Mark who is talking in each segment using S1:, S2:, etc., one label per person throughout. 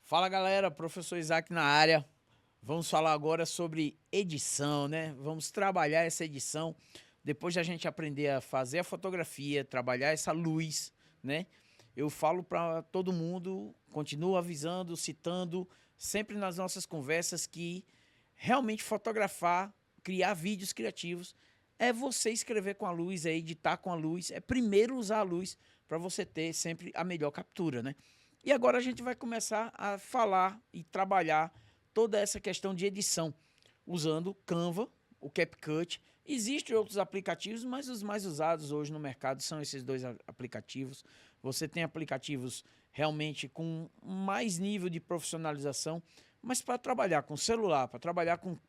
S1: Fala galera, professor Isaac na área. Vamos falar agora sobre edição, né? Vamos trabalhar essa edição. Depois de a gente aprender a fazer a fotografia, trabalhar essa luz, né? Eu falo para todo mundo, continuo avisando, citando, sempre nas nossas conversas que realmente fotografar, criar vídeos criativos, é você escrever com a luz, é editar com a luz, é primeiro usar a luz para você ter sempre a melhor captura, né? E agora a gente vai começar a falar e trabalhar toda essa questão de edição, usando o Canva, o CapCut. Existem outros aplicativos, mas os mais usados hoje no mercado são esses dois aplicativos. Você tem aplicativos realmente com mais nível de profissionalização, mas para trabalhar com celular, para trabalhar com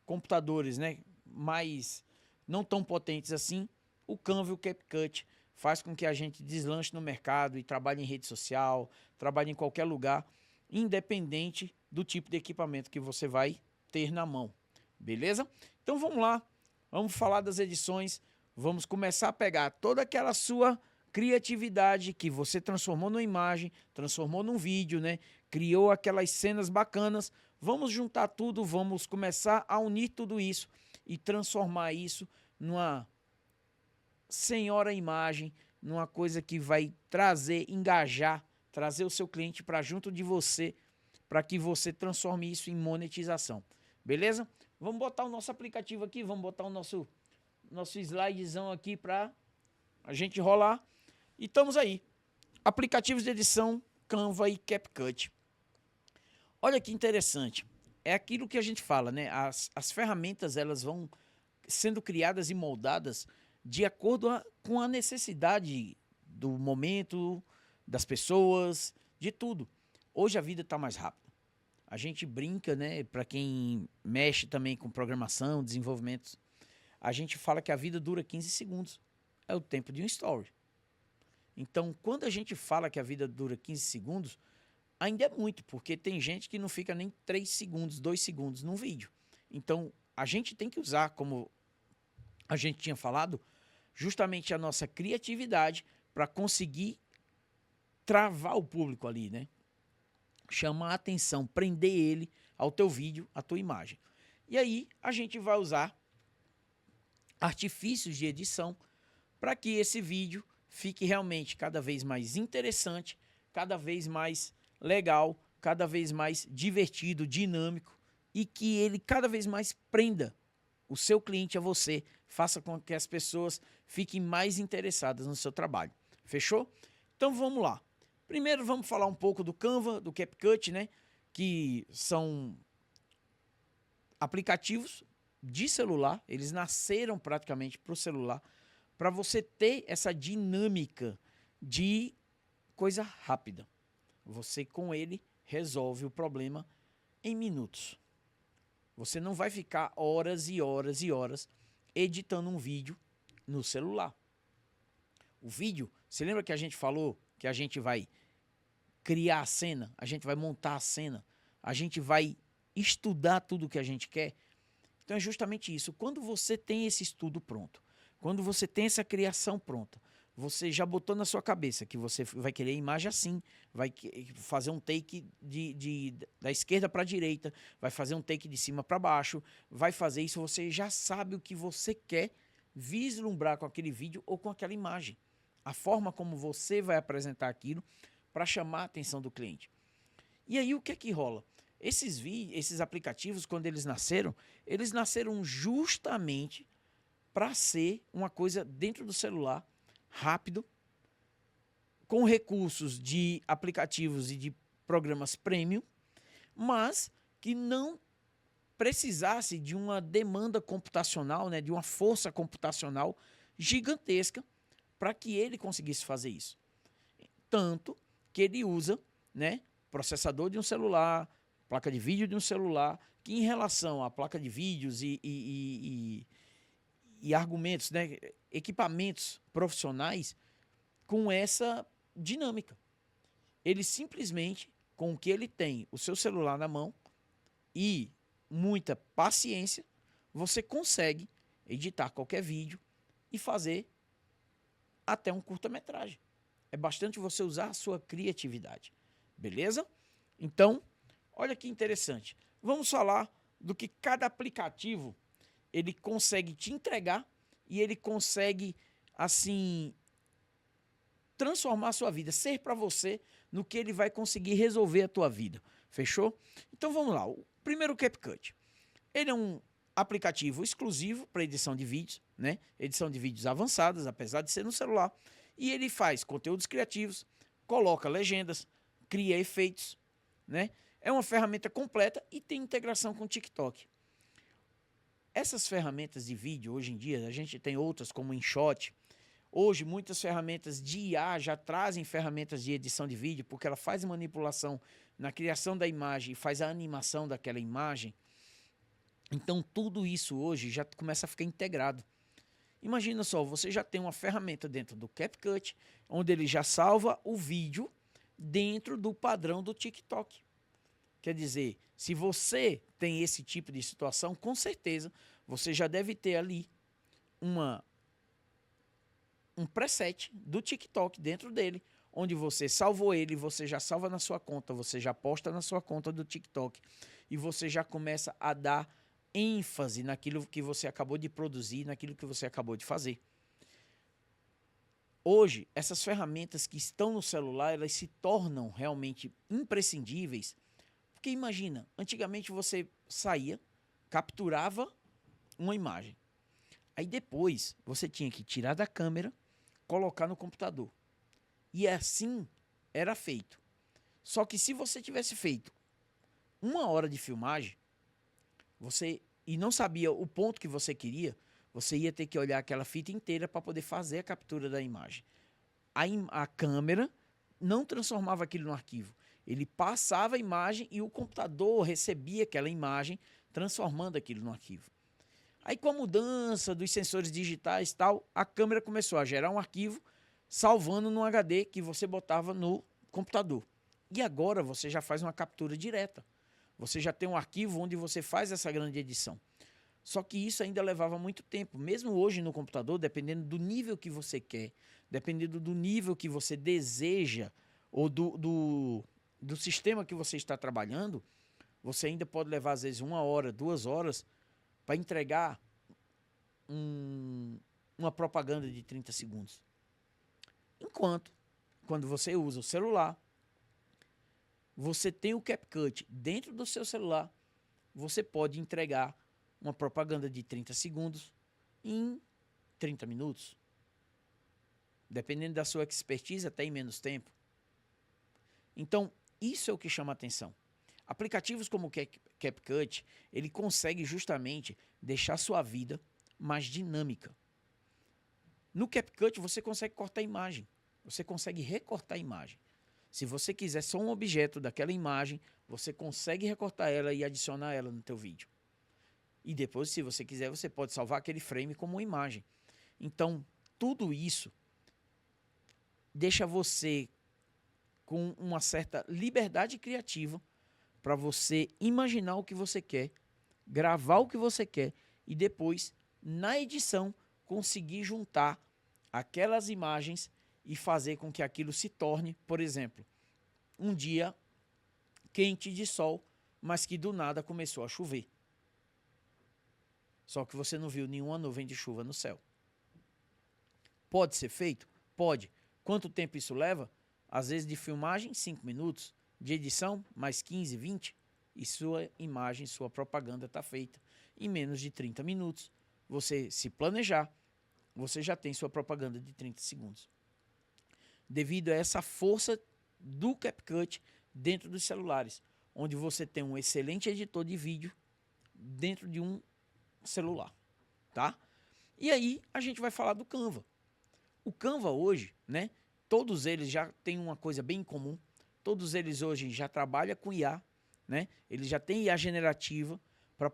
S1: computadores, né, mais não tão potentes assim, o Canva e o CapCut faz com que a gente deslanche no mercado e trabalhe em rede social, trabalhe em qualquer lugar, independente do tipo de equipamento que você vai ter na mão. Beleza? Então vamos lá, vamos falar das edições, vamos começar a pegar toda aquela sua criatividade que você transformou numa imagem, transformou num vídeo, né? Criou aquelas cenas bacanas. Vamos juntar tudo, vamos começar a unir tudo isso e transformar isso numa senhora imagem, numa coisa que vai trazer, engajar, trazer o seu cliente para junto de você, para que você transforme isso em monetização. Beleza? Vamos botar o nosso aplicativo aqui, vamos botar o nosso slidezão aqui para a gente rolar. E estamos aí. Aplicativos de edição, Canva e CapCut. Olha que interessante. É aquilo que a gente fala, né? As ferramentas, elas vão sendo criadas e moldadas de acordo com a necessidade do momento, das pessoas, de tudo. Hoje a vida está mais rápida. A gente brinca, né? Para quem mexe também com programação, desenvolvimento, a gente fala que a vida dura 15 segundos. É o tempo de um story. Então, quando a gente fala que a vida dura 15 segundos, ainda é muito, porque tem gente que não fica nem 3 segundos, 2 segundos num vídeo. Então, a gente tem que usar, como a gente tinha falado, justamente a nossa criatividade para conseguir travar o público ali, né? Chamar a atenção, prender ele ao teu vídeo, à tua imagem. E aí a gente vai usar artifícios de edição para que esse vídeo fique realmente cada vez mais interessante, cada vez mais legal, cada vez mais divertido, dinâmico e que ele cada vez mais prenda o seu cliente a você, faça com que as pessoas fiquem mais interessadas no seu trabalho. Fechou? Então vamos lá. Primeiro vamos falar um pouco do Canva, do CapCut, né? Que são aplicativos de celular, eles nasceram praticamente para o celular, para você ter essa dinâmica de coisa rápida. Você com ele resolve o problema em minutos. Você não vai ficar horas e horas e horas editando um vídeo no celular. O vídeo, você lembra que a gente falou que a gente vai criar a cena, a gente vai montar a cena, a gente vai estudar tudo que a gente quer? Então é justamente isso. Quando você tem esse estudo pronto, quando você tem essa criação pronta, você já botou na sua cabeça que você vai querer a imagem assim, vai fazer um take da esquerda para a direita, vai fazer um take de cima para baixo, vai fazer isso, você já sabe o que você quer vislumbrar com aquele vídeo ou com aquela imagem. A forma como você vai apresentar aquilo para chamar a atenção do cliente. E aí o que é que rola? Esses aplicativos, quando eles nasceram justamente para ser uma coisa dentro do celular, rápido, com recursos de aplicativos e de programas premium, mas que não precisasse de uma demanda computacional, né, de uma força computacional gigantesca para que ele conseguisse fazer isso. Tanto que ele usa, né, processador de um celular, placa de vídeo de um celular, que em relação à placa de vídeos e argumentos, né, equipamentos profissionais, com essa dinâmica. Ele simplesmente, com o que ele tem, o seu celular na mão e muita paciência, você consegue editar qualquer vídeo e fazer até um curta-metragem. É bastante você usar a sua criatividade. Beleza? Então, Olha que interessante. Vamos falar do que cada aplicativo ele consegue te entregar e ele consegue, assim, transformar a sua vida, ser para você no que ele vai conseguir resolver a tua vida. Fechou? Então vamos lá. O primeiro CapCut. Ele é um aplicativo exclusivo para edição de vídeos, né? Edição de vídeos avançadas, apesar de ser no celular. E ele faz conteúdos criativos, coloca legendas, cria efeitos, né? É uma ferramenta completa e tem integração com o TikTok. Essas ferramentas de vídeo, hoje em dia, a gente tem outras como o InShot. Hoje, muitas ferramentas de IA já trazem ferramentas de edição de vídeo, porque ela faz manipulação na criação da imagem e faz a animação daquela imagem. Então, tudo isso hoje já começa a ficar integrado. Imagina só, você já tem uma ferramenta dentro do CapCut, onde ele já salva o vídeo dentro do padrão do TikTok. Quer dizer, se você tem esse tipo de situação, com certeza você já deve ter ali um preset do TikTok dentro dele, onde você salvou ele, você já salva na sua conta, você já posta na sua conta do TikTok e você já começa a dar ênfase naquilo que você acabou de produzir, naquilo que você acabou de fazer. Hoje, essas ferramentas que estão no celular, elas se tornam realmente imprescindíveis. Porque imagina, antigamente você saía, capturava uma imagem. Aí depois você tinha que tirar da câmera, colocar no computador. E assim era feito. Só que se você tivesse feito 1 hora de filmagem, e não sabia o ponto que você queria, você ia ter que olhar aquela fita inteira para poder fazer a captura da imagem. A câmera não transformava aquilo no arquivo. Ele passava a imagem e o computador recebia aquela imagem, transformando aquilo no arquivo. Aí, com a mudança dos sensores digitais e tal, a câmera começou a gerar um arquivo, salvando no HD que você botava no computador. E agora você já faz uma captura direta. Você já tem um arquivo onde você faz essa grande edição. Só que isso ainda levava muito tempo. Mesmo hoje no computador, dependendo do nível que você quer, dependendo do nível que você deseja, ou do sistema que você está trabalhando, você ainda pode levar, às vezes, 1 hora, 2 horas para entregar uma propaganda de 30 segundos. Enquanto, quando você usa o celular, você tem o CapCut dentro do seu celular, você pode entregar uma propaganda de 30 segundos em 30 minutos. Dependendo da sua expertise, até em menos tempo. Então, isso é o que chama a atenção. Aplicativos como o CapCut, ele consegue justamente deixar sua vida mais dinâmica. No CapCut, você consegue cortar a imagem. Você consegue recortar a imagem. Se você quiser só um objeto daquela imagem, você consegue recortar ela e adicionar ela no teu vídeo. E depois, se você quiser, você pode salvar aquele frame como uma imagem. Então, tudo isso deixa você com uma certa liberdade criativa para você imaginar o que você quer, gravar o que você quer e depois, na edição, conseguir juntar aquelas imagens e fazer com que aquilo se torne, por exemplo, um dia quente de sol, mas que do nada começou a chover. Só que você não viu nenhuma nuvem de chuva no céu. Pode ser feito? Pode. Quanto tempo isso leva? Às vezes de filmagem, 5 minutos. De edição, mais 15, 20. E sua imagem, sua propaganda está feita em menos de 30 minutos. Você se planejar, você já tem sua propaganda de 30 segundos. Devido a essa força do CapCut dentro dos celulares, onde você tem um excelente editor de vídeo dentro de um celular, tá? E aí a gente vai falar do Canva. O Canva hoje, né? Todos eles já têm uma coisa bem comum. Todos eles hoje já trabalham com IA, né? Eles já têm IA generativa para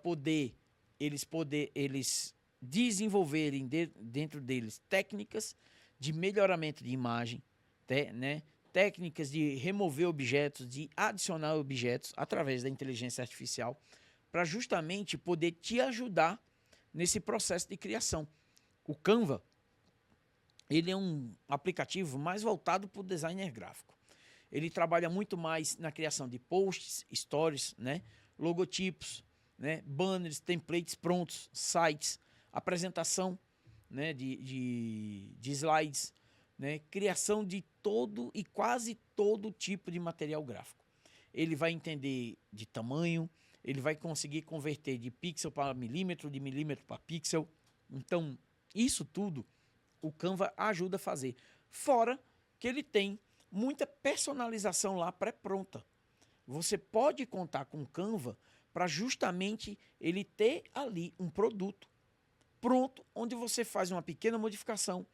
S1: eles desenvolverem dentro deles técnicas de melhoramento de imagem, né? Técnicas de remover objetos, de adicionar objetos através da inteligência artificial, para justamente poder te ajudar nesse processo de criação. O Canva, ele é um aplicativo mais voltado para o designer gráfico. ele trabalha muito mais na criação de posts, stories, né? Logotipos, né? Banners, templates prontos, sites, apresentação, né? de slides, né? Criação de todo e quase todo tipo de material gráfico. Ele vai entender de tamanho, ele vai conseguir converter de pixel para milímetro, de milímetro para pixel. Então, isso tudo o Canva ajuda a fazer. Fora que ele tem muita personalização lá pré-pronta. Você pode contar com o Canva para justamente ele ter ali um produto pronto, onde você faz uma pequena modificação,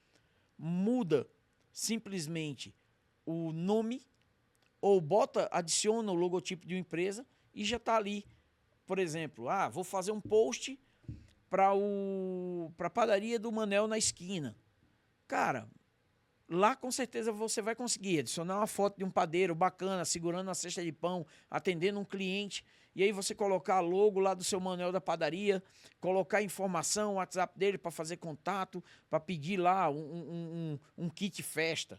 S1: muda simplesmente o nome, ou adiciona o logotipo de uma empresa e já está ali. Por exemplo, vou fazer um post para a padaria do Manel na esquina. Cara, lá com certeza você vai conseguir adicionar uma foto de um padeiro bacana, segurando uma cesta de pão, atendendo um cliente, e aí você colocar logo lá do seu Manel da padaria, colocar informação, o WhatsApp dele para fazer contato, para pedir lá um kit festa.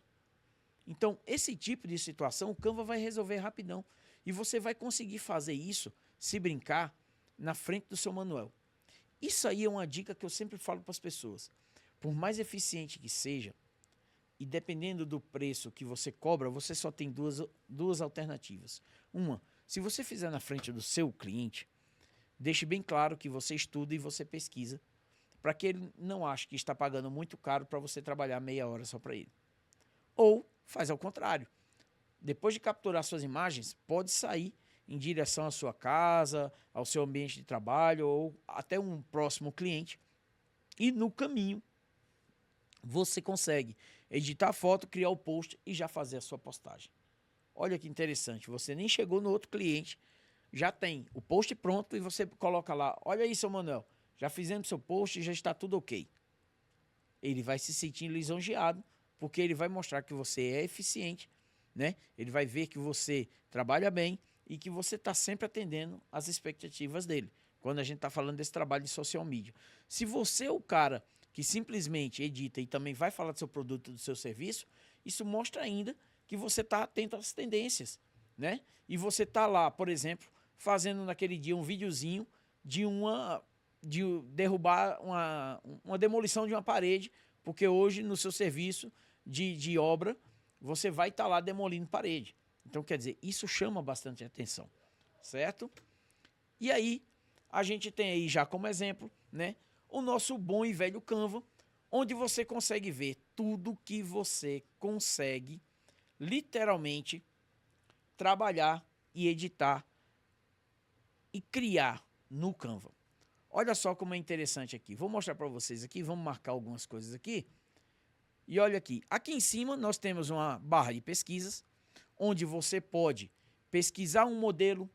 S1: Então, esse tipo de situação o Canva vai resolver rapidão. E você vai conseguir fazer isso, se brincar, na frente do seu manual. Isso aí é uma dica que eu sempre falo para as pessoas. Por mais eficiente que seja, e dependendo do preço que você cobra, você só tem duas alternativas. Uma, se você fizer na frente do seu cliente, deixe bem claro que você estuda e você pesquisa, para que ele não ache que está pagando muito caro para você trabalhar meia hora só para ele. Ou faz ao contrário. Depois de capturar suas imagens, pode sair em direção à sua casa, ao seu ambiente de trabalho ou até um próximo cliente. E no caminho, você consegue editar a foto, criar o post e já fazer a sua postagem. Olha que interessante, você nem chegou no outro cliente, já tem o post pronto e você coloca lá, olha aí, seu Manuel, já fizemos seu post e já está tudo ok. Ele vai se sentir lisonjeado, porque ele vai mostrar que você é eficiente, né? Ele vai ver que você trabalha bem e que você está sempre atendendo às expectativas dele, quando a gente está falando desse trabalho de social media. Se você é o cara que simplesmente edita e também vai falar do seu produto, do seu serviço, isso mostra ainda que você está atento às tendências, né? E você está lá, por exemplo, fazendo naquele dia um videozinho de derrubar uma demolição de uma parede, porque hoje no seu serviço de obra, você vai estar lá demolindo parede. Então, quer dizer, isso chama bastante atenção, certo? E aí, a gente tem aí já como exemplo, né, o nosso bom e velho Canva, onde você consegue ver tudo que você consegue, literalmente, trabalhar e editar e criar no Canva. Olha só como é interessante aqui. Vou mostrar para vocês aqui, vamos marcar algumas coisas aqui. E olha aqui, aqui em cima nós temos uma barra de pesquisas, onde você pode pesquisar um modelo,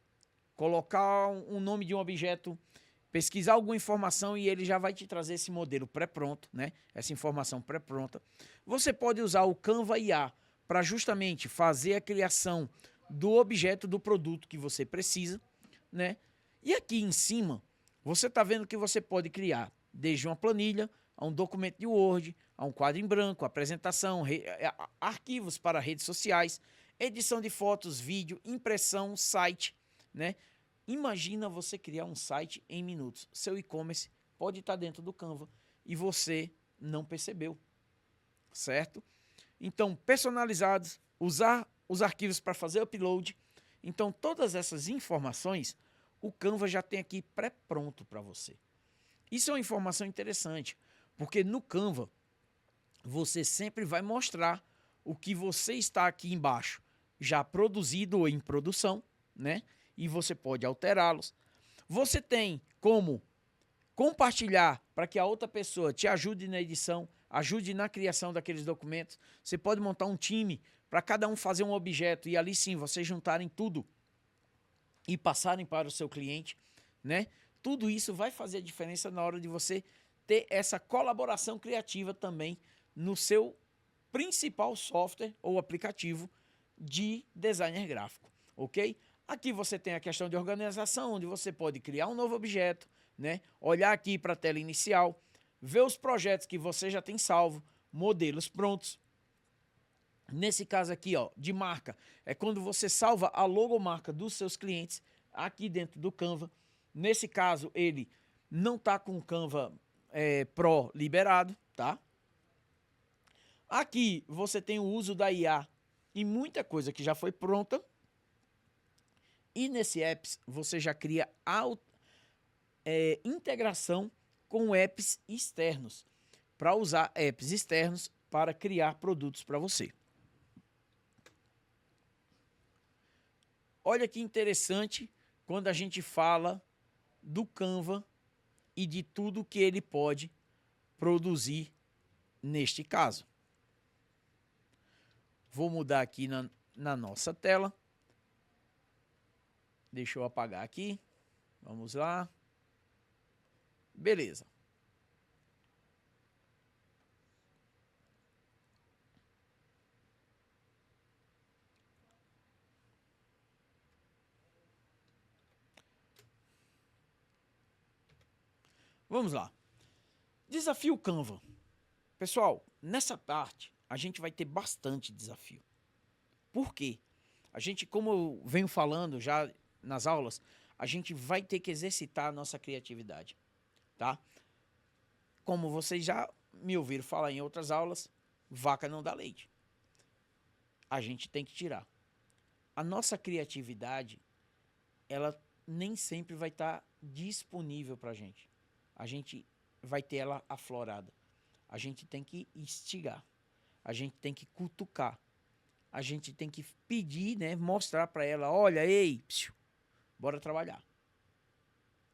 S1: colocar um nome de um objeto, pesquisar alguma informação e ele já vai te trazer esse modelo pré-pronto, né? Essa informação pré-pronta. Você pode usar o Canva IA para justamente fazer a criação do objeto do produto que você precisa, né? E aqui em cima, você está vendo que você pode criar desde uma planilha, a um documento de Word, a um quadro em branco, apresentação, arquivos para redes sociais, edição de fotos, vídeo, impressão, site, né? Imagina você criar um site em minutos. Seu e-commerce pode estar dentro do Canva e você não percebeu, certo? Então, personalizados, usar os arquivos para fazer upload. Então, todas essas informações, o Canva já tem aqui pré-pronto para você. Isso é uma informação interessante, porque no Canva, você sempre vai mostrar o que você está aqui embaixo, já produzido ou em produção, né? E você pode alterá-los. Você tem como compartilhar para que a outra pessoa te ajude na edição, ajude na criação daqueles documentos. Você pode montar um time para cada um fazer um objeto e ali sim vocês juntarem tudo e passarem para o seu cliente, né? Tudo isso vai fazer a diferença na hora de você ter essa colaboração criativa também no seu principal software ou aplicativo de designer gráfico, ok? Aqui você tem a questão de organização, onde você pode criar um novo objeto, né? Olhar aqui para a tela inicial, ver os projetos que você já tem salvo, modelos prontos, Nesse caso aqui, ó, de marca, é quando você salva a logomarca dos seus clientes aqui dentro do Canva. Nesse caso, ele não tá com o Canva Pro liberado, tá? Aqui você tem o uso da IA e muita coisa que já foi pronta. E nesse apps você já cria integração com apps externos, para usar apps externos para criar produtos para você. Olha que interessante quando a gente fala do Canva e de tudo que ele pode produzir neste caso. Vou mudar aqui na nossa tela. Deixa eu apagar aqui. Vamos lá. Beleza. Vamos lá. Desafio Canva. Pessoal, nessa parte a gente vai ter bastante desafio. Por quê? A gente, como eu venho falando já nas aulas, a gente vai ter que exercitar a nossa criatividade, tá? Como vocês já me ouviram falar em outras aulas, vaca não dá leite. A gente tem que tirar. A nossa criatividade, ela nem sempre vai estar disponível para a gente. A gente vai ter ela aflorada. A gente tem que instigar. A gente tem que cutucar. A gente tem que pedir, né, mostrar para ela, olha, ei, psiu, bora trabalhar.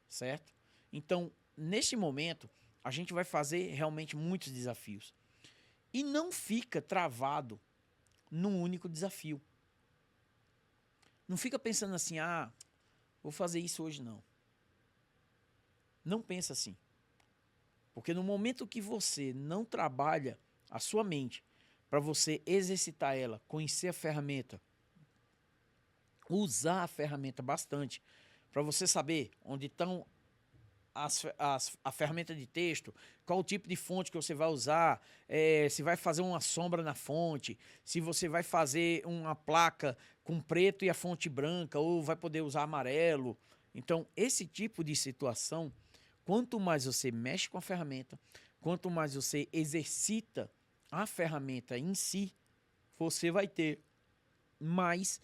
S1: Certo? Então, neste momento, a gente vai fazer realmente muitos desafios. E não fica travado num único desafio. Não fica pensando assim, ah, vou fazer isso hoje, não. Não pensa assim. Porque no momento que você não trabalha a sua mente para você exercitar ela, conhecer a ferramenta, usar a ferramenta bastante, para você saber onde estão a ferramenta de texto, qual o tipo de fonte que você vai usar, se vai fazer uma sombra na fonte, se você vai fazer uma placa com preto e a fonte branca, ou vai poder usar amarelo. Então, esse tipo de situação, quanto mais você mexe com a ferramenta, quanto mais você exercita a ferramenta em si, você vai ter mais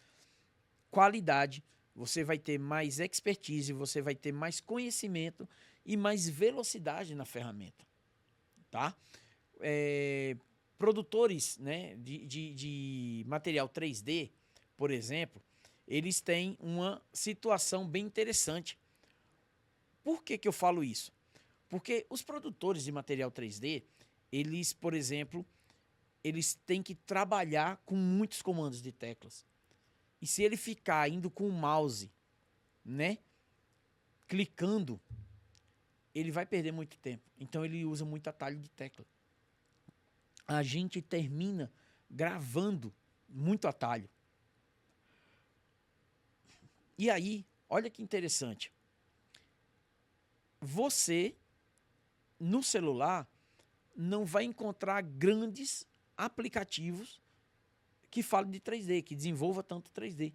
S1: qualidade, você vai ter mais expertise, você vai ter mais conhecimento e mais velocidade na ferramenta, tá? Produtores, né, de material 3D, por exemplo, eles têm uma situação bem interessante. Por que que eu falo isso? Porque os produtores de material 3D, eles, por exemplo, eles têm que trabalhar com muitos comandos de teclas. E se ele ficar indo com o mouse, né, clicando, ele vai perder muito tempo. Então ele usa muito atalho de tecla. A gente termina gravando muito atalho. E aí, olha que interessante. Você, no celular, não vai encontrar grandes aplicativos que falem de 3D, que desenvolva tanto 3D.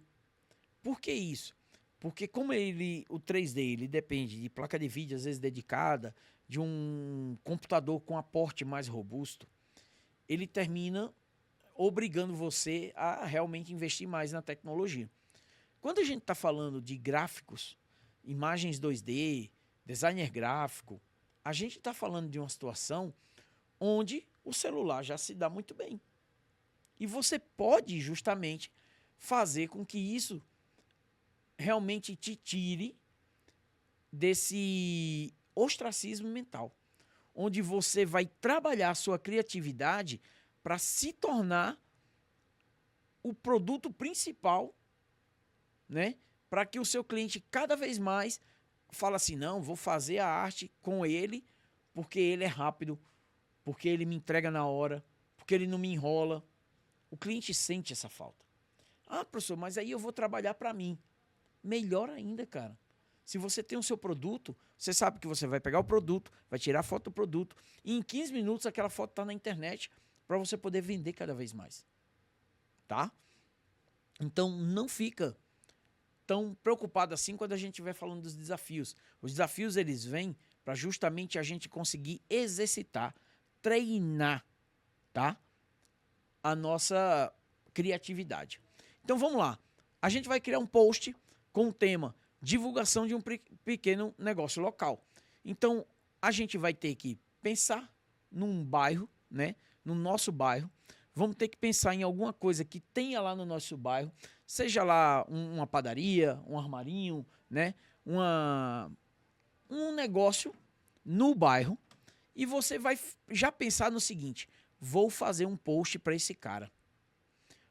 S1: Por que isso? Porque como o 3D ele depende de placa de vídeo, às vezes dedicada, de um computador com aporte mais robusto, ele termina obrigando você a realmente investir mais na tecnologia. Quando a gente está falando de gráficos, imagens 2D, designer gráfico, a gente está falando de uma situação onde o celular já se dá muito bem. E você pode justamente fazer com que isso realmente te tire desse ostracismo mental, onde você vai trabalhar a sua criatividade para se tornar o produto principal, né? Para que o seu cliente cada vez mais fale assim, não, vou fazer a arte com ele, porque ele é rápido, porque ele me entrega na hora, porque ele não me enrola. O cliente sente essa falta. Ah, professor, mas aí eu vou trabalhar para mim. Melhor ainda, cara. Se você tem o seu produto, você sabe que você vai pegar o produto, vai tirar a foto do produto, e em 15 minutos aquela foto está na internet para você poder vender cada vez mais. tá? Então, não fica tão preocupado assim quando a gente estiver falando dos desafios. Os desafios, eles vêm para justamente a gente conseguir exercitar, treinar, tá? A nossa criatividade. Então, vamos lá. A gente vai criar um post com o tema divulgação de um pequeno negócio local. Então, a gente vai ter que pensar num bairro, né? No nosso bairro. Vamos ter que pensar em alguma coisa que tenha lá no nosso bairro, seja lá uma padaria, um armarinho, né? Um negócio no bairro, e você vai já pensar no seguinte: vou fazer um post para esse cara.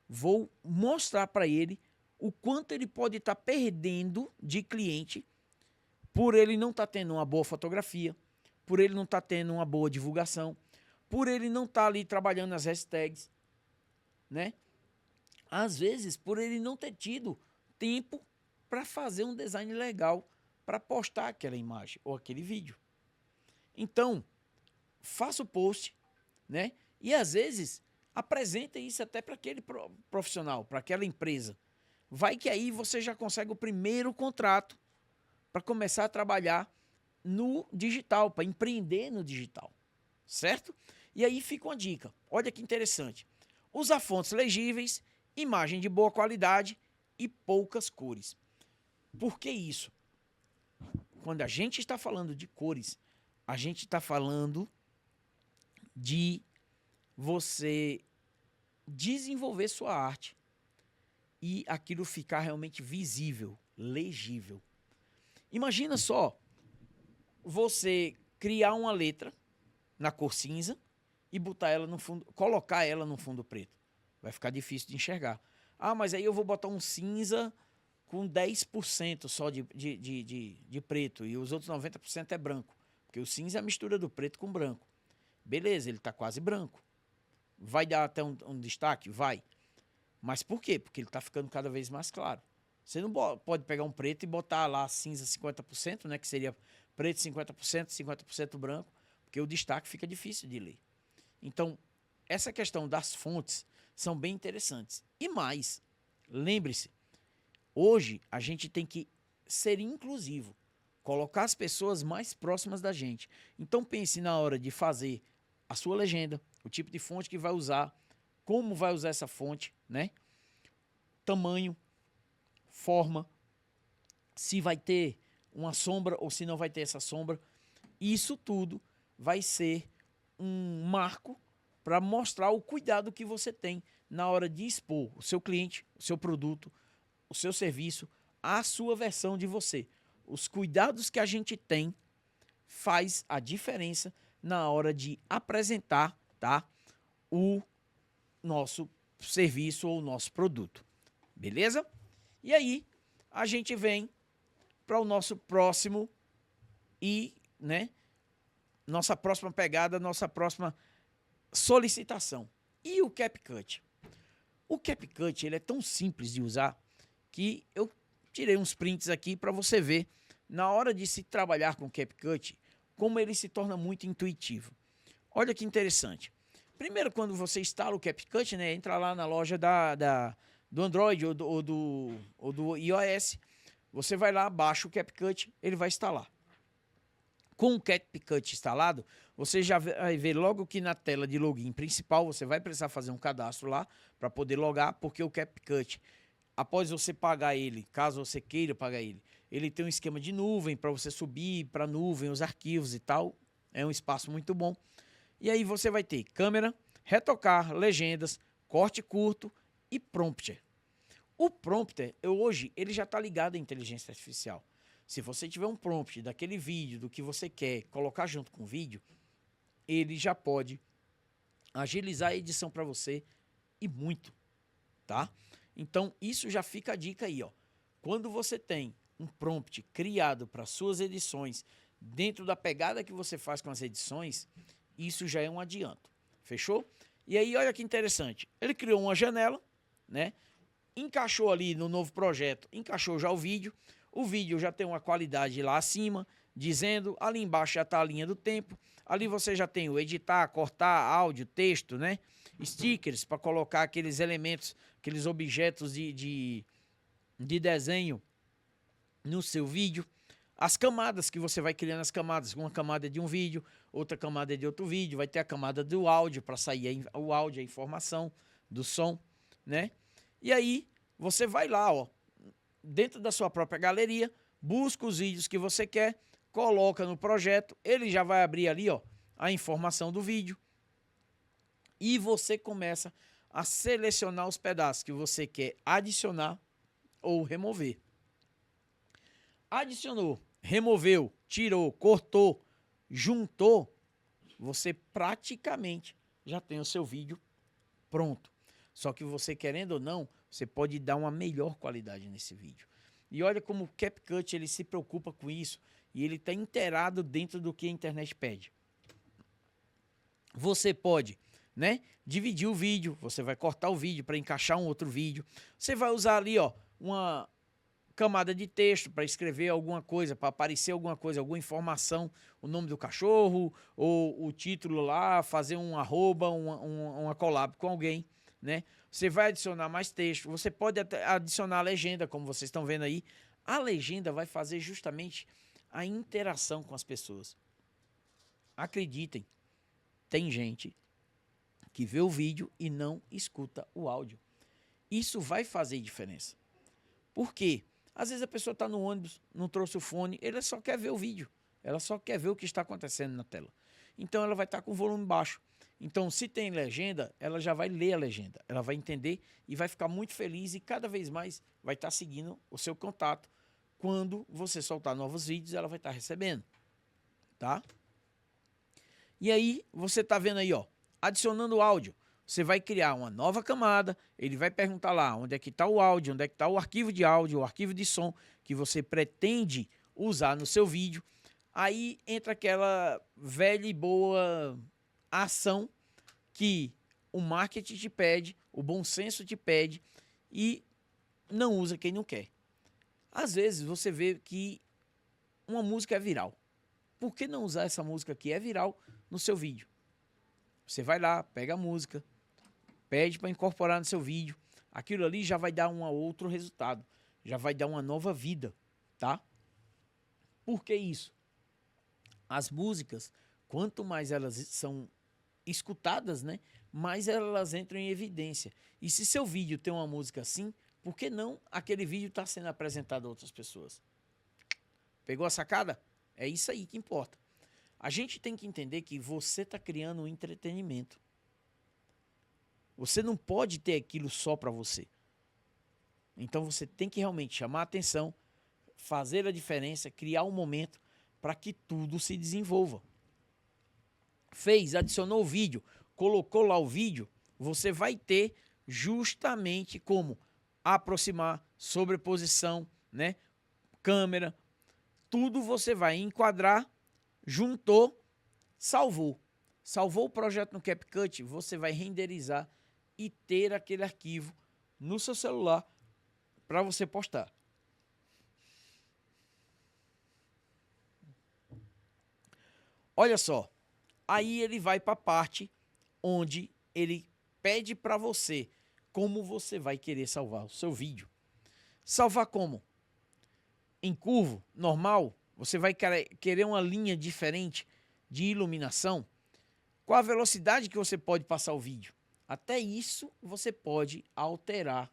S1: Vou mostrar para ele o quanto ele pode estar perdendo de cliente por ele não estar tendo uma boa fotografia, por ele não estar tendo uma boa divulgação, por ele não estar ali trabalhando nas hashtags, né? Às vezes, por ele não ter tido tempo para fazer um design legal para postar aquela imagem ou aquele vídeo. Então, faça o post, né? E às vezes apresenta isso até para aquele profissional, para aquela empresa. Vai que aí você já consegue o primeiro contrato para começar a trabalhar no digital, para empreender no digital, certo? E aí fica uma dica. Olha que interessante. Usar fontes legíveis, imagem de boa qualidade e poucas cores. Por que isso? Quando a gente está falando de cores, a gente está falando de você desenvolver sua arte e aquilo ficar realmente visível, legível. Imagina só você criar uma letra na cor cinza e botar ela no fundo, colocar ela no fundo preto. Vai ficar difícil de enxergar. Ah, mas aí eu vou botar um cinza com 10% só de preto e os outros 90% é branco. Porque o cinza é a mistura do preto com branco. Beleza, ele está quase branco. Vai dar até um destaque? Vai. Mas por quê? Porque ele está ficando cada vez mais claro. Você não pode pegar um preto e botar lá cinza 50%, né, que seria preto 50%, 50% branco, porque o destaque fica difícil de ler. Então, essa questão das fontes são bem interessantes. E mais, lembre-se, hoje a gente tem que ser inclusivo, colocar as pessoas mais próximas da gente. Então pense na hora de fazer a sua legenda, o tipo de fonte que vai usar, como vai usar essa fonte, né? Tamanho, forma, se vai ter uma sombra ou se não vai ter essa sombra. Isso tudo vai ser um marco para mostrar o cuidado que você tem na hora de expor o seu cliente, o seu produto, o seu serviço, a sua versão de você. Os cuidados que a gente tem faz a diferença na hora de apresentar, tá, o nosso serviço ou o nosso produto. Beleza? E aí, a gente vem para o nosso próximo nossa próxima pegada, nossa próxima solicitação. E o CapCut? O CapCut, ele é tão simples de usar que eu tirei uns prints aqui para você ver, na hora de se trabalhar com o CapCut, como ele se torna muito intuitivo. Olha que interessante. Primeiro, quando você instala o CapCut, né, entra lá na loja do Android ou do iOS, você vai lá, baixa o CapCut, ele vai instalar. Com o CapCut instalado, você já vai ver logo que na tela de login principal, você vai precisar fazer um cadastro lá para poder logar, porque o CapCut, após você pagar ele, caso você queira pagar ele tem um esquema de nuvem para você subir para a nuvem os arquivos e tal. É um espaço muito bom. E aí você vai ter câmera, retocar, legendas, corte curto e prompter. O prompter, hoje, ele já está ligado à inteligência artificial. Se você tiver um prompt daquele vídeo, do que você quer colocar junto com o vídeo, ele já pode agilizar a edição para você e muito, tá? Então, isso já fica a dica aí, ó. Quando você tem um prompt criado para suas edições, dentro da pegada que você faz com as edições, isso já é um adianto. Fechou? E aí, olha que interessante. Ele criou uma janela, né? Encaixou ali no novo projeto, encaixou já o vídeo já tem uma qualidade lá acima, dizendo, ali embaixo já está a linha do tempo, ali você já tem o editar, cortar, áudio, texto, né? stickers para colocar aqueles elementos, aqueles objetos de desenho no seu vídeo. As camadas que você vai criando, as camadas, uma camada é de um vídeo, outra camada é de outro vídeo, vai ter a camada do áudio para sair o áudio, a informação do som, né? E aí você vai lá, ó, dentro da sua própria galeria, busca os vídeos que você quer, coloca no projeto, ele já vai abrir ali, ó, a informação do vídeo e você começa a selecionar os pedaços que você quer adicionar ou remover. Adicionou, removeu, tirou, cortou, juntou, você praticamente já tem o seu vídeo pronto. Só que você, querendo ou não, você pode dar uma melhor qualidade nesse vídeo. E olha como o CapCut ele se preocupa com isso e ele está inteirado dentro do que a internet pede. Você pode, né, dividir o vídeo, você vai cortar o vídeo para encaixar um outro vídeo. Você vai usar ali, ó, uma camada de texto para escrever alguma coisa, para aparecer alguma coisa, alguma informação, o nome do cachorro ou o título lá, fazer um arroba, uma collab com alguém, né? Você vai adicionar mais texto, você pode adicionar a legenda, como vocês estão vendo aí. A legenda vai fazer justamente a interação com as pessoas. Acreditem, tem gente que vê o vídeo e não escuta o áudio. Isso vai fazer diferença. Por quê? Às vezes a pessoa está no ônibus, não trouxe o fone, ela só quer ver o vídeo. Ela só quer ver o que está acontecendo na tela. Então ela vai estar com o volume baixo. Então, se tem legenda, ela já vai ler a legenda. Ela vai entender e vai ficar muito feliz e cada vez mais vai estar seguindo o seu contato. Quando você soltar novos vídeos, ela vai estar recebendo. Tá? E aí, você está vendo aí, ó, adicionando áudio. Você vai criar uma nova camada, ele vai perguntar lá onde é que está o áudio, onde é que está o arquivo de áudio, o arquivo de som que você pretende usar no seu vídeo. Aí entra aquela velha e boa ação que o marketing te pede, o bom senso te pede e não usa quem não quer. Às vezes você vê que uma música é viral. Por que não usar essa música que é viral no seu vídeo? Você vai lá, pega a música, pede para incorporar no seu vídeo. Aquilo ali já vai dar um outro resultado. Já vai dar uma nova vida, tá? Por que isso? As músicas, quanto mais elas são escutadas, né, mais elas entram em evidência. E se seu vídeo tem uma música assim, por que não aquele vídeo está sendo apresentado a outras pessoas? Pegou a sacada? É isso aí que importa. A gente tem que entender que você está criando um entretenimento. Você não pode ter aquilo só para você. Então você tem que realmente chamar a atenção, fazer a diferença, criar um momento para que tudo se desenvolva. Fez, adicionou o vídeo, colocou lá o vídeo, você vai ter justamente como aproximar, sobreposição, né? Câmera, tudo você vai enquadrar, juntou, salvou. Salvou o projeto no CapCut, você vai renderizar e ter aquele arquivo no seu celular para você postar. Olha só, aí ele vai para a parte onde ele pede para você como você vai querer salvar o seu vídeo. Salvar como? Em curvo, normal, você vai querer uma linha diferente de iluminação. Qual a velocidade que você pode passar o vídeo? Até isso você pode alterar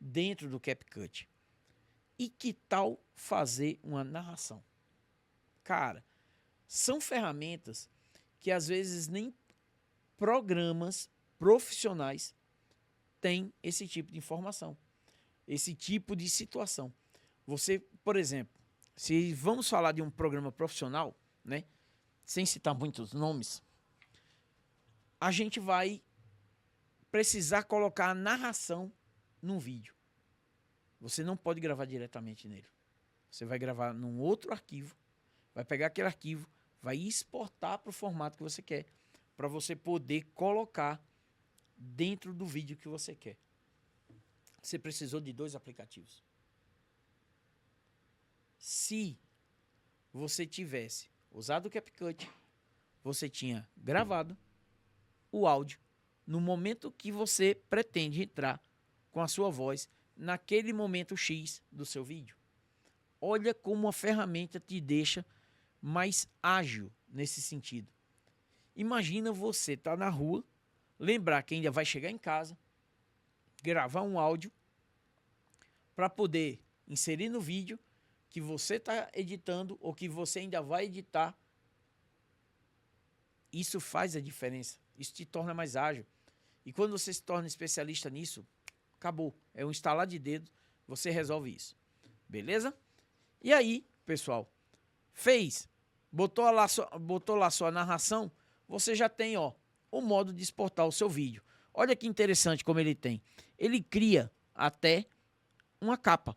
S1: dentro do CapCut. E que tal fazer uma narração? Cara, são ferramentas que às vezes nem programas profissionais têm esse tipo de informação, esse tipo de situação. Você, por exemplo, se vamos falar de um programa profissional, né, sem citar muitos nomes, a gente vai precisar colocar a narração num vídeo. Você não pode gravar diretamente nele. Você vai gravar num outro arquivo, vai pegar aquele arquivo, vai exportar para o formato que você quer, para você poder colocar dentro do vídeo que você quer. Você precisou de 2 aplicativos. Se você tivesse usado o CapCut, você tinha gravado o áudio no momento que você pretende entrar com a sua voz naquele momento X do seu vídeo. Olha como a ferramenta te deixa mais ágil nesse sentido. Imagina você estar na rua, lembrar que ainda vai chegar em casa, gravar um áudio para poder inserir no vídeo que você está editando ou que você ainda vai editar. Isso faz a diferença. Isso te torna mais ágil. E quando você se torna especialista nisso, acabou. É um estalar de dedo, você resolve isso. Beleza? E aí, pessoal, fez, botou lá sua narração, você já tem, ó, o modo de exportar o seu vídeo. Olha que interessante como ele tem. Ele cria até uma capa.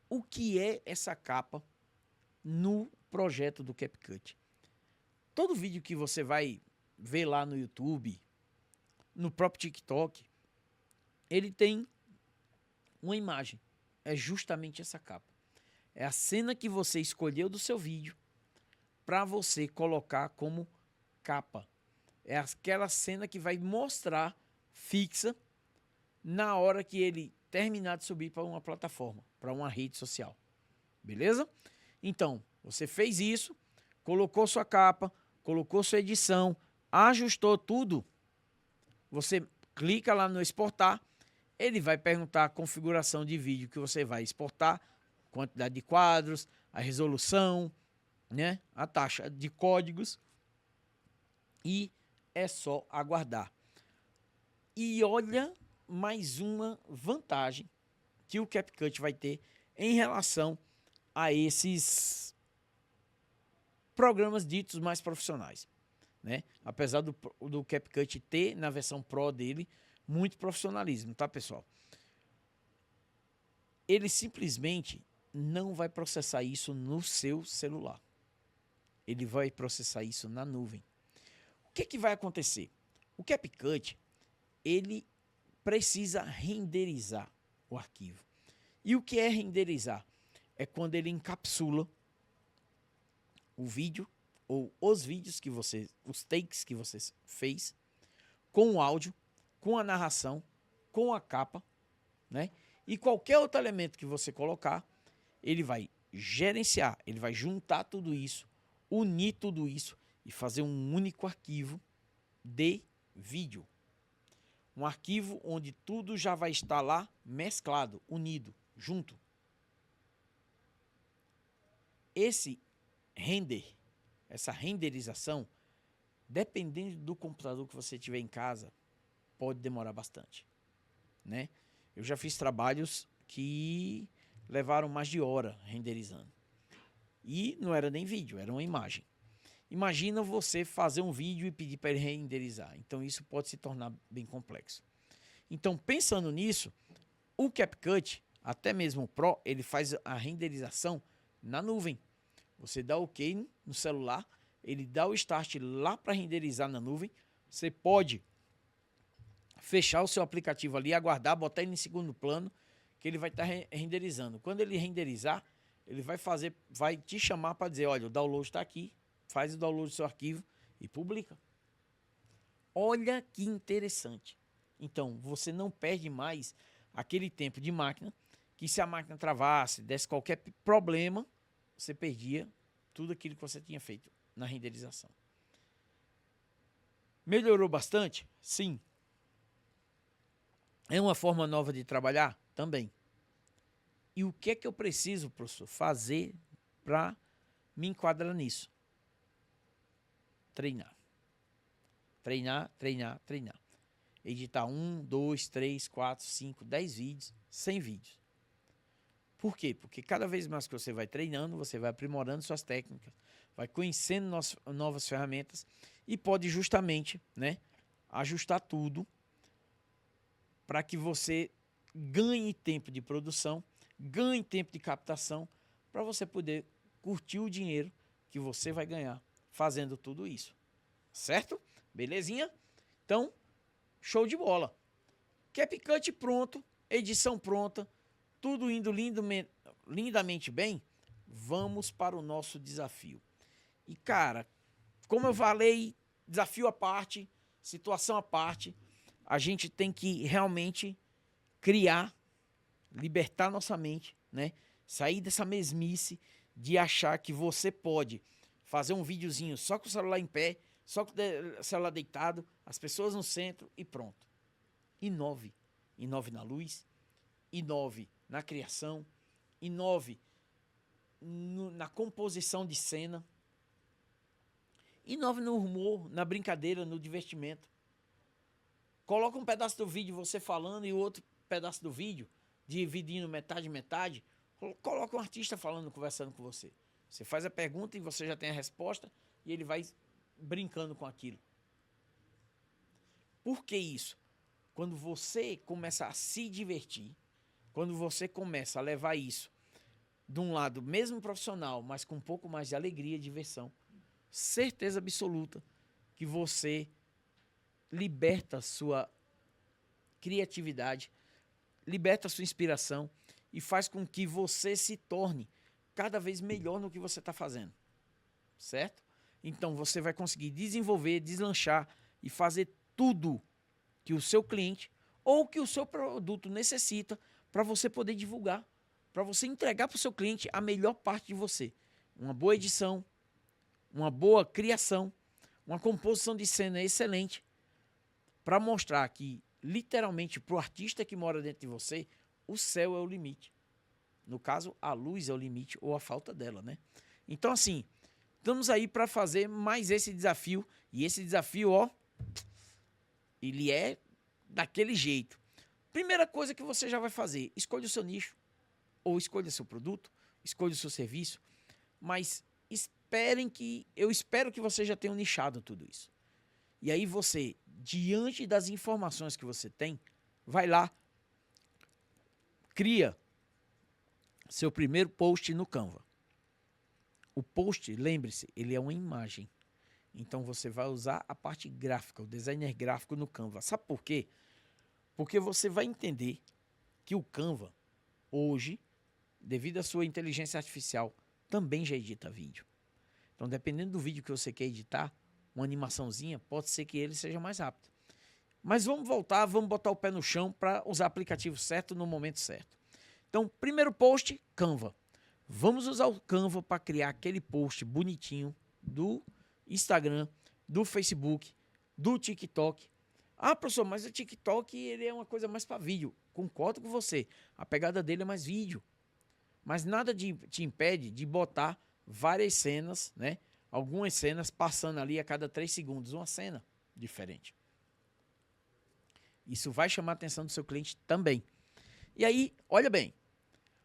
S1: O que é essa capa no projeto do CapCut? Todo vídeo que você vai ver lá no YouTube, no próprio TikTok, ele tem uma imagem. É justamente essa capa. É a cena que você escolheu do seu vídeo para você colocar como capa. É aquela cena que vai mostrar fixa na hora que ele terminar de subir para uma plataforma, para uma rede social. Beleza? Então, você fez isso, colocou sua capa, colocou sua edição, ajustou tudo. Você clica lá no exportar, ele vai perguntar a configuração de vídeo que você vai exportar, quantidade de quadros, a resolução, né? A taxa de códigos, e é só aguardar. E olha mais uma vantagem que o CapCut vai ter em relação a esses programas ditos mais profissionais, né? Apesar do CapCut ter na versão Pro dele muito profissionalismo, tá, pessoal? Ele simplesmente não vai processar isso no seu celular. Ele vai processar isso na nuvem. O que vai acontecer? O CapCut, ele precisa renderizar o arquivo. E o que é renderizar? É quando ele encapsula o vídeo ou os vídeos que você, os takes que você fez, com o áudio, com a narração, com a capa, né? E qualquer outro elemento que você colocar, ele vai gerenciar, ele vai juntar tudo isso, unir tudo isso e fazer um único arquivo de vídeo. Um arquivo onde tudo já vai estar lá mesclado, unido, junto. Esse render, essa renderização, dependendo do computador que você tiver em casa, pode demorar bastante, né? Eu já fiz trabalhos que levaram mais de hora renderizando. E não era nem vídeo, era uma imagem. Imagina você fazer um vídeo e pedir para ele renderizar. Então isso pode se tornar bem complexo. Então, pensando nisso, o CapCut, até mesmo o Pro, ele faz a renderização na nuvem. Você dá OK no celular, ele dá o start lá para renderizar na nuvem. Você pode fechar o seu aplicativo ali, aguardar, botar ele em segundo plano, que ele vai estar renderizando. Quando ele renderizar, ele vai te chamar para dizer, olha, o download está aqui, faz o download do seu arquivo e publica. Olha que interessante. Então, você não perde mais aquele tempo de máquina, que se a máquina travasse, desse qualquer problema, você perdia tudo aquilo que você tinha feito na renderização. Melhorou bastante? Sim. É uma forma nova de trabalhar? Também. E o que é que eu preciso, professor, fazer para me enquadrar nisso? Treinar. Treinar, treinar, treinar. Editar 1, 2, 3, 4, 5, 10 vídeos, 100 vídeos. Por quê? Porque cada vez mais que você vai treinando, você vai aprimorando suas técnicas, vai conhecendo novas ferramentas e pode justamente, né, ajustar tudo para que você ganhe tempo de produção, ganhe tempo de captação, para você poder curtir o dinheiro que você vai ganhar fazendo tudo isso. Certo? Belezinha? Então, show de bola. CapCut pronto, edição pronta, tudo indo lindamente bem. Vamos para o nosso desafio. E, cara, como eu falei, desafio à parte, situação à parte, a gente tem que realmente criar, libertar nossa mente, né? Sair dessa mesmice de achar que você pode fazer um videozinho só com o celular em pé, só com o celular deitado, as pessoas no centro e pronto. Inove. Inove na luz, inove na criação, inove na composição de cena, inove no humor, na brincadeira, no divertimento. Coloca um pedaço do vídeo você falando e o outro pedaço do vídeo, dividindo metade, metade. Coloca um artista falando, conversando com você. Você faz a pergunta e você já tem a resposta e ele vai brincando com aquilo. Por que isso? Quando você começa a se divertir, quando você começa a levar isso de um lado mesmo profissional, mas com um pouco mais de alegria e diversão, certeza absoluta que você liberta a sua criatividade, liberta a sua inspiração e faz com que você se torne cada vez melhor no que você está fazendo, certo? Então você vai conseguir desenvolver, deslanchar e fazer tudo que o seu cliente ou que o seu produto necessita para você poder divulgar, para você entregar para o seu cliente a melhor parte de você. Uma boa edição, uma boa criação, uma composição de cena excelente, para mostrar que, literalmente, para o artista que mora dentro de você, o céu é o limite. No caso, a luz é o limite ou a falta dela, né? Então, assim, estamos aí para fazer mais esse desafio. E esse desafio, ó, ele é daquele jeito. Primeira coisa que você já vai fazer, escolha o seu nicho, ou escolha seu produto, escolha o seu serviço, mas eu espero que você já tenha nichado tudo isso. E aí você, diante das informações que você tem, vai lá, cria seu primeiro post no Canva. O post, lembre-se, ele é uma imagem. Então você vai usar a parte gráfica, o designer gráfico no Canva. Sabe por quê? Porque você vai entender que o Canva, hoje, devido à sua inteligência artificial, também já edita vídeo. Então, dependendo do vídeo que você quer editar, uma animaçãozinha, pode ser que ele seja mais rápido. Mas vamos voltar, vamos botar o pé no chão para usar o aplicativo certo no momento certo. Então, primeiro post, Canva. Vamos usar o Canva para criar aquele post bonitinho do Instagram, do Facebook, do TikTok. Ah, professor, mas o TikTok ele é uma coisa mais para vídeo. Concordo com você. A pegada dele é mais vídeo. Mas nada te impede de botar várias cenas, né? Algumas cenas passando ali a cada 3 segundos. Uma cena diferente. Isso vai chamar a atenção do seu cliente também. E aí, olha bem.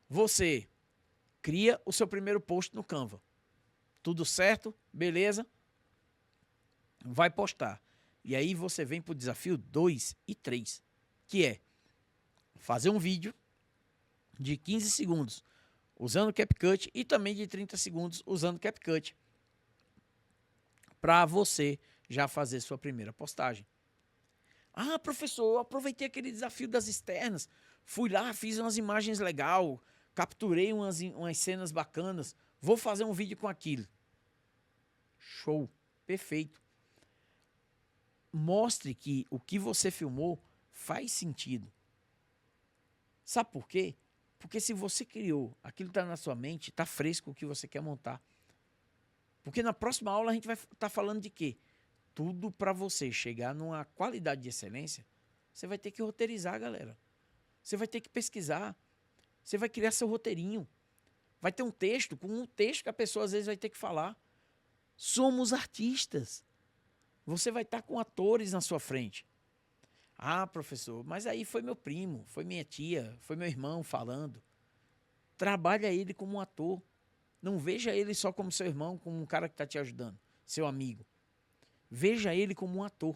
S1: Você cria o seu primeiro post no Canva. Tudo certo? Beleza? Vai postar. E aí você vem para o desafio 2 e 3, que é fazer um vídeo de 15 segundos usando CapCut e também de 30 segundos usando CapCut para você já fazer sua primeira postagem. Ah, professor, eu aproveitei aquele desafio das externas, fui lá, fiz umas imagens legais, capturei umas cenas bacanas, vou fazer um vídeo com aquilo. Show, perfeito. Mostre que o que você filmou faz sentido. Sabe por quê? Porque se você criou, aquilo está na sua mente, está fresco o que você quer montar. Porque na próxima aula a gente vai estar falando de quê? Tudo para você chegar numa qualidade de excelência, você vai ter que roteirizar, galera. Você vai ter que pesquisar. Você vai criar seu roteirinho. Vai ter um texto, com um texto que a pessoa às vezes vai ter que falar. Somos artistas. Você vai estar com atores na sua frente. Ah, professor, mas aí foi meu primo, foi minha tia, foi meu irmão falando. Trabalha ele como um ator. Não veja ele só como seu irmão, como um cara que está te ajudando, seu amigo. Veja ele como um ator.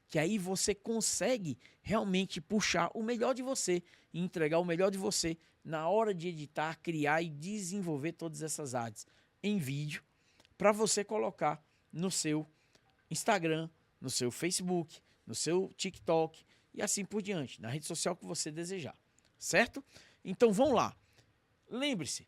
S1: Que aí você consegue realmente puxar o melhor de você e entregar o melhor de você na hora de editar, criar e desenvolver todas essas artes em vídeo para você colocar no seu Instagram, no seu Facebook, no seu TikTok e assim por diante, na rede social que você desejar, certo? Então vamos lá. Lembre-se,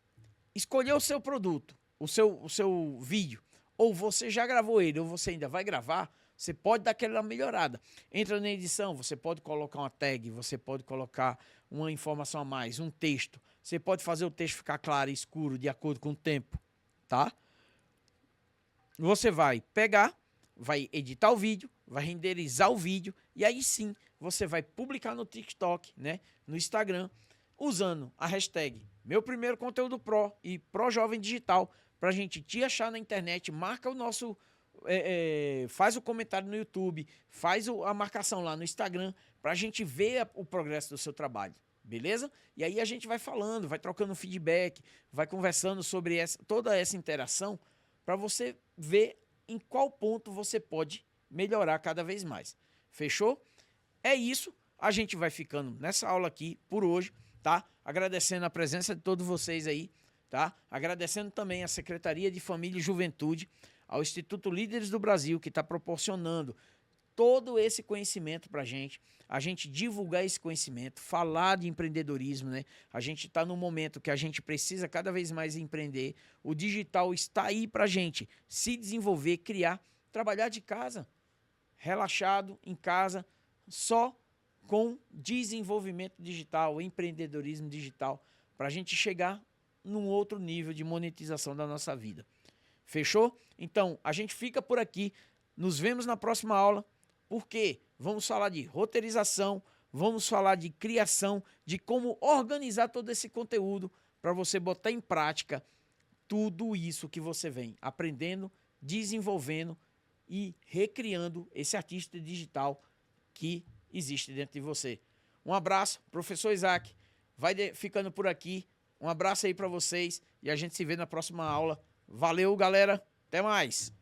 S1: escolher o seu produto, o seu vídeo, ou você já gravou ele, ou você ainda vai gravar, você pode dar aquela melhorada. Entra na edição, você pode colocar uma tag, você pode colocar uma informação a mais, um texto. Você pode fazer o texto ficar claro e escuro de acordo com o tempo, tá? Você vai pegar, vai editar o vídeo, vai renderizar o vídeo e aí sim você vai publicar no TikTok, né, no Instagram, usando a hashtag Meu Primeiro Conteúdo Pro e Pro Jovem Digital, pra gente te achar na internet. Marca o nosso, faz o comentário no YouTube, faz a marcação lá no Instagram, pra gente ver o progresso do seu trabalho, beleza? E aí a gente vai falando, vai trocando feedback, vai conversando sobre toda essa interação, para você ver em qual ponto você pode melhorar cada vez mais. Fechou? É isso. A gente vai ficando nessa aula aqui por hoje, tá? Agradecendo a presença de todos vocês aí, tá? Agradecendo também a Secretaria de Família e Juventude, ao Instituto Líderes do Brasil, que está proporcionando todo esse conhecimento para a gente divulgar esse conhecimento, falar de empreendedorismo, né? A gente está num momento que a gente precisa cada vez mais empreender. O digital está aí para a gente se desenvolver, criar, trabalhar de casa, relaxado, em casa, só com desenvolvimento digital, empreendedorismo digital, para a gente chegar num outro nível de monetização da nossa vida. Fechou? Então, a gente fica por aqui. Nos vemos na próxima aula, porque vamos falar de roteirização, vamos falar de criação, de como organizar todo esse conteúdo para você botar em prática tudo isso que você vem aprendendo, desenvolvendo e recriando esse artista digital que existe dentro de você. Um abraço, professor Isaac. Vai ficando por aqui. Um abraço aí para vocês e a gente se vê na próxima aula. Valeu, galera. Até mais.